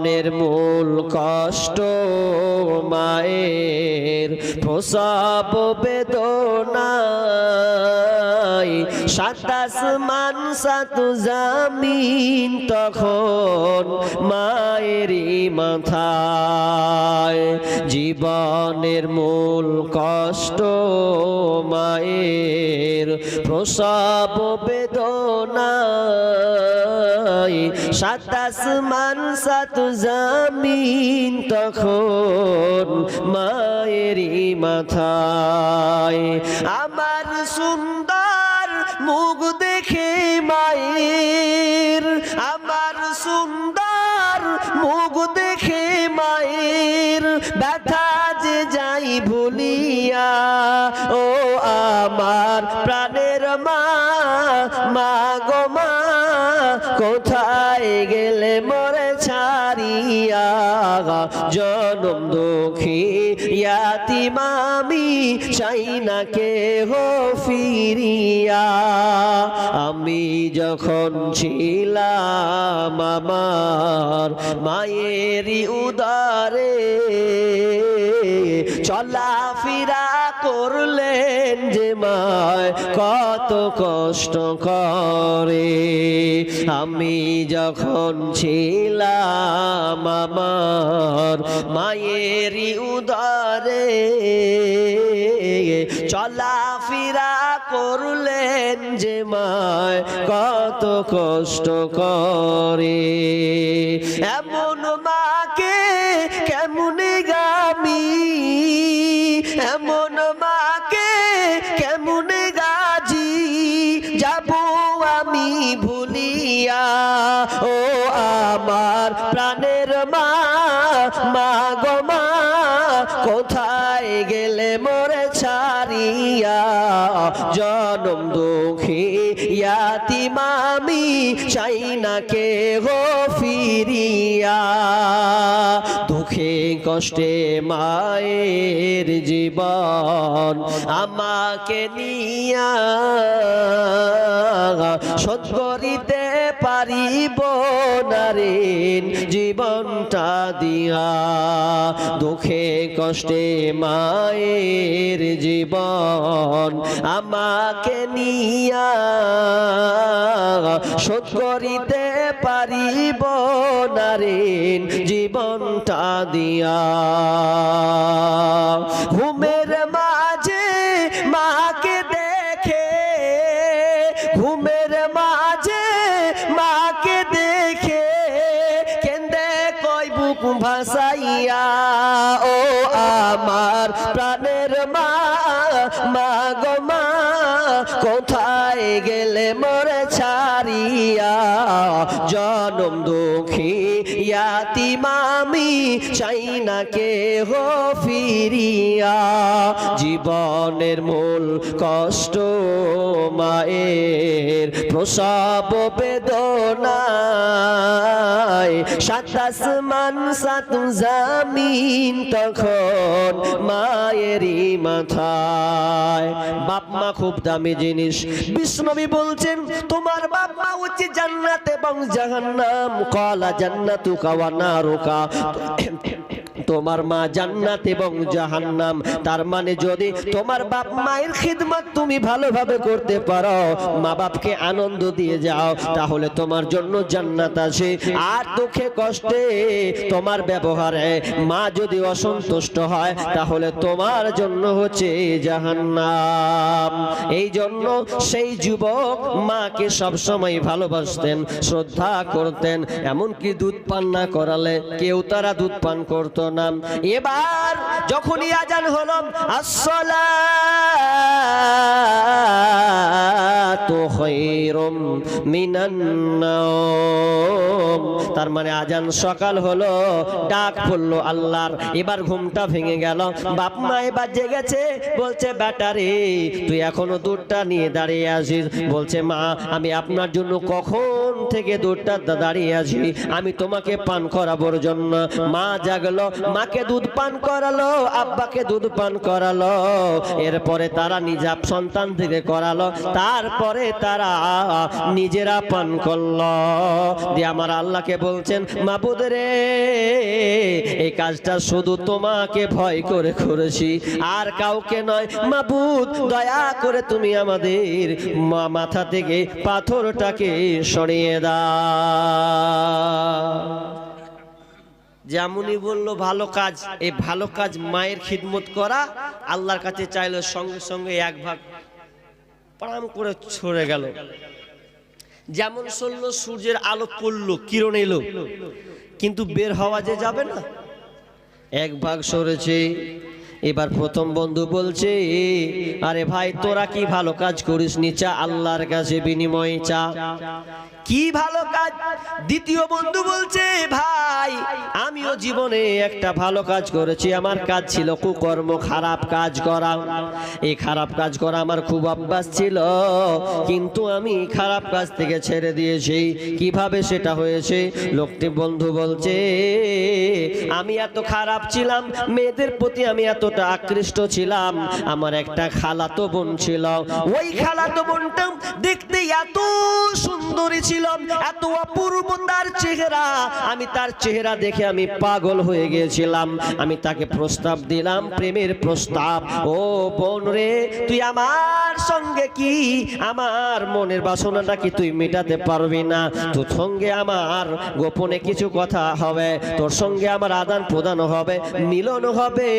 জীবনের মূল কষ্ট মায়ের প্রসব বেদনায়, সাত আসমান সাত জমিন তখন মায়েরই মাথায়। জীবনের মূল কষ্ট মায়ের প্রসব বেদনায়, সাত আসমান সাত জমিন তখন মায়েরই মাথায়। আমার সুন্দর মুখ দেখে মায়ের, আমার সুন্দর মুখ দেখে মায়ের ব্যথা যে যাই ভুলিয়া। ও আমার প্রাণের মা, মা গো মা, কোথায় গেলে মোরে ছাড়িয়া। জনম দুঃখী ইয়াতীম আমি, চাই না কেহ ফিরিয়া। আমি যখন ছিলাম আমার মায়েরই উদরে, চলাফেরা করলেন যে মায় কত কষ্ট করে। আমি যখন ছিলাম আমার মায়েরই উদরে, চলাফেরা করলেন যে মায় কত কষ্ট করে। এমন মাকে কেমনে গামি, এমন মাকে কেমনে গাজি যাব আমি ভুলিয়া। ও আমার প্রাণের মা, মা গো মা, কোথায় গেলে মোরে ছাড়িয়া। জনম দুঃখী ইয়াতীম আমি, চাই না কেহ ফিরিয়া। দুঃখে কষ্টে মায়ের জীবন আমাকে নিয়া, শোধ করিতে পারিব না ঋণ জীবনটা দিয়া। দুঃখে কষ্টে মায়ের জীবন আমাকে নিয়া, শোধ করিতে পারিব না ঋণ জীবনটা দিয়া। ঘুমের মাঝে মাকে দেখে, ঘুমের মাঝে মাকে দেখে কেন্দে কই বুক ভাসাইয়া। ও আমার প্রাণের মা, মা গো মা, কোথায় গেলে মোরে ছাড়িয়া। জনম দুঃখী ইয়াতীম আমি, চাই না কেহ ফিরিয়া। জীবনের মূল কষ্ট মায়ের প্রসব বেদনায়, সাত আসমান সাত জমিন তখন মায়েরই মাথায়। বাপ মা খুব দামি জিনিস। বিষ্ণবী বলছেন তোমার বাপ মা হচ্ছে জান্নাত এবং জাহান্নাম। কলা জান্নাতুকা ওয়া নারুকা, তোমার মা জান্নাত এবং জাহান্নাম। তার মানে যদি তোমার বাপ মায়ের খিদমত তুমি ভালোভাবে করতে পারো, মা বাপকে আনন্দ দিয়ে যাও, তাহলে তোমার জন্য জান্নাত আছে। আর দুঃখে কষ্টে তোমার ব্যবহারে মা যদি অসন্তুষ্ট হয়, তাহলে তোমার জন্য হচ্ছে জাহান্নাম। এই জন্য সেই যুবক মাকে সবসময় ভালোবাসতেন, শ্রদ্ধা করতেন। এমনকি দুধ পান না করালে কেউ তারা দুধ পান করতো না। এবার যখনই আজান হলো, আসসালাতু খায়রুম মিনান নাওম, তার মানে আজান সকাল হলো, ডাক পড়লো আল্লাহর। এবার ঘুমটা ভেঙে গেল। বাপ মা এবার জেগেছে, বলছে বেটা রে তুই এখনো দুধটা নিয়ে দাঁড়িয়ে আছিস? বলছে মা আমি আপনার জন্য কখন থেকে দুধটা দাঁড়িয়ে আছি, আমি তোমাকে পান করাবোর জন্য। মা জাগলো, মাকে দুধ পান করালো, আব্বাকে দুধ পান করালো, এরপরে তারা নিজা সন্তান থেকে করালো, তারপরে তারা নিজেরা পান করলো। দিয়ে আমার আল্লাহকে বলছেন, মাবুদ রে, এই কাজটা শুধু তোমাকে ভয় করে করেছি, আর কাউকে নয়। মাবুদ, দয়া করে তুমি আমাদের মাথা থেকে পাথরটাকে সরিয়ে দাও। যেমনই বললো ভালো কাজ, এই ভালো কাজ মায়ের খিদমত করা, আল্লাহর কাছে চাইলো, সঙ্গে সঙ্গে এক ভাগ পাম করে ছড়ে গেল। যেমন চললো, সূর্যের আলো পড়লো, কিরণ এলো, কিন্তু বের হওয়া যে যাবে না, এক ভাগ সরেছে। এবার প্রথম বন্ধু বলছে, আরে ভাই, তোরা কি ভালো কাজ করিস নি, চা আল্লাহর কাছে বিনিময় চা। কি ভালো কাজ? দ্বিতীয় বন্ধু বলছে, ভাই, আমিও জীবনে একটা ভালো কাজ করেছি। আমার কাজ ছিল কুকর্ম, খারাপ কাজ করা। এই খারাপ কাজ করা আমার খুব অভ্যাস ছিল, কিন্তু আমি খারাপ কাজ থেকে ছেড়ে দিয়েছি। কিভাবে সেটা হয়েছে? লোকটি বন্ধু বলছে, আমি এত খারাপ ছিলাম, মেয়েদের প্রতি আমি এতটা আকৃষ্ট ছিলাম। আমার একটা খালাতো বোন ছিল, ওই খালাতো বোনটা দেখতে এত সুন্দরী ছিল, এত অপূর্ব তার চেহারা, আমি তার চেহারা দেখে আমি পাগল হয়ে গিয়েছিলাম। আমি তাকে প্রস্তাব দিলাম, প্রেমের প্রস্তাব। ও বোন রে, তুই আমার সঙ্গে কি আমার মনের বাসনাটা কি তুই মেটাতে পারবি না? তোর সঙ্গে আমার গোপনে কিছু কথা হবে, তোর সঙ্গে আমার আদান প্রদান হবে, মিলন হবে,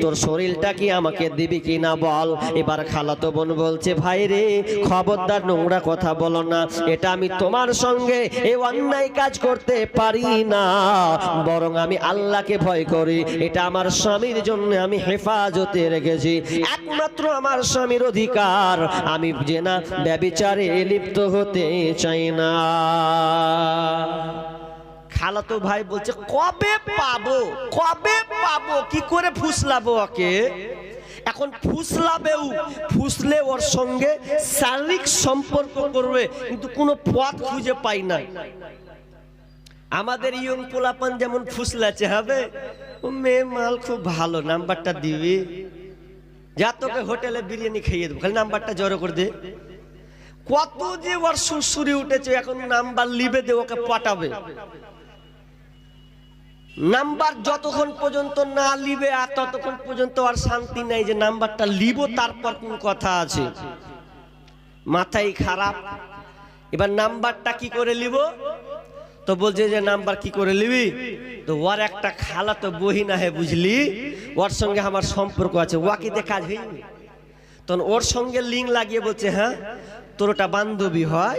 তোর শরীরটা কি আমাকে দিবি কি না বল। এবার খালাতো বোন বলছে, ভাই রে, খবরদার নোংরা কথা বলো না, এটা আমি তোমার সঙ্গে এই অন্যায় কাজ করতে পারি না, বরং আমি আল্লাহকে ভয় করি। এটা আমার স্বামীর জন্য আমি হেফাজতে রেখেছি, একমাত্র আমার স্বামীর অধিকার, আমি যে না ব্যভিচারে লিপ্ত হতে চাই না। খালাতো ভাই বলছে, কবে পাবো, কবে পাবো, কি করে ফুসলাবো ওকে? এখন ফুসলাবেও, ফুসলে ওর সঙ্গে শারীরিক সম্পর্ক করবে, কিন্তু কোনো পথ খুঁজে পাই না। আমাদের ইয়ং পোলাপান যেমন ফুসলাচ্ছে, হবে ও মেয়ে মাল খুব ভালো, নাম্বারটা দিবি, যা তোকে হোটেলে বিরিয়ানি খাইয়ে দেবো, খালি নাম্বারটা জড়ো করে দে। কত যে ওর সুরসুরি উঠেছে, এখন নাম্বার লিবে দে, ওকে পটাবে। নাম্বার যতক্ষণ পর্যন্ত না লিবে, আর ততক্ষণ পর্যন্ত আর শান্তি নাই যে নাম্বারটা লিব, তারপর কোন কথা আছে। মাথায় খারাপ। এবার নাম্বারটা কি করে লিব? তো বলছে যে নাম্বার কি করে লিবি? তো ওর একটা খালাতো বহিন আহে, বুঝলি, ওর সঙ্গে আমার সম্পর্ক আছে, ওয়াকিতে কাজ হয়নি। তখন ওর সঙ্গে লিঙ্ক লাগিয়ে বলছে, হ্যাঁ তোর ওটা বান্ধবী হয়,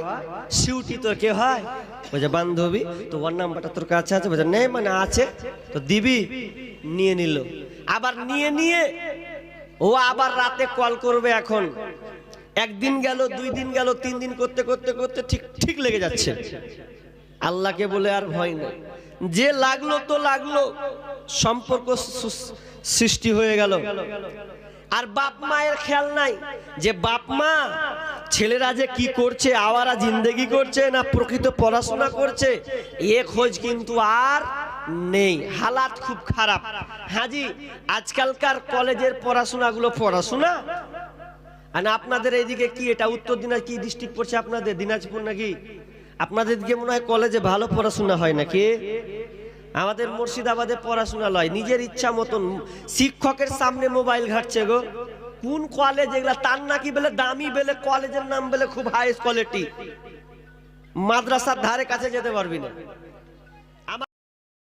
সিউটি তোর কে হয়? বলছে বান্ধবী। তো ওর নাম্বারটা তোর কাছে আছে? বলছে নেই, মানে আছে। তো দিবি? নিয়ে নিল। আবার নিয়ে ও আবার রাতে কল করবে। এখন একদিন গেল, 2 দিন গেল, 3 দিন করতে করতে করতে ঠিক লেগে যাচ্ছে। আল্লাহকে বলে আর ভয় নেই, যে লাগলো তো লাগলো, সম্পর্ক সৃষ্টি হয়ে গেল। আর বাপ মায়ের খেয়াল নাই যে বাপ মা ছেলেরা যে কি করছে, আওয়ারা জিন্দেগি করছে না প্রকৃত পড়াশোনা করছে, এ খোঁজ কিন্তু আর নেই। হালাত খুব খারাপ। হাজি, আজকালকার কলেজের পড়াশোনাগুলো পড়াশোনা, আর আপনাদের এইদিকে কি, এটা উত্তর দিনাজপুর কি ডিস্ট্রিক্ট পড়ছে আপনাদের? দিনাজপুর নাকি? আপনাদের দিকে মনে হয় কলেজে ভালো পড়াশোনা হয় নাকি? আমাদের মুর্শিদাবাদে পড়াশোনা লয়, নিজের ইচ্ছা মতন শিক্ষকের সামনে মোবাইল ঘাটছে গো। কোন কলেজ এগুলা? তার নাকি বলে দামি, বলে কলেজের নাম বলে খুব হাই কোয়ালিটি, মাদ্রাসার ধারে কাছে যেতে পারবি না।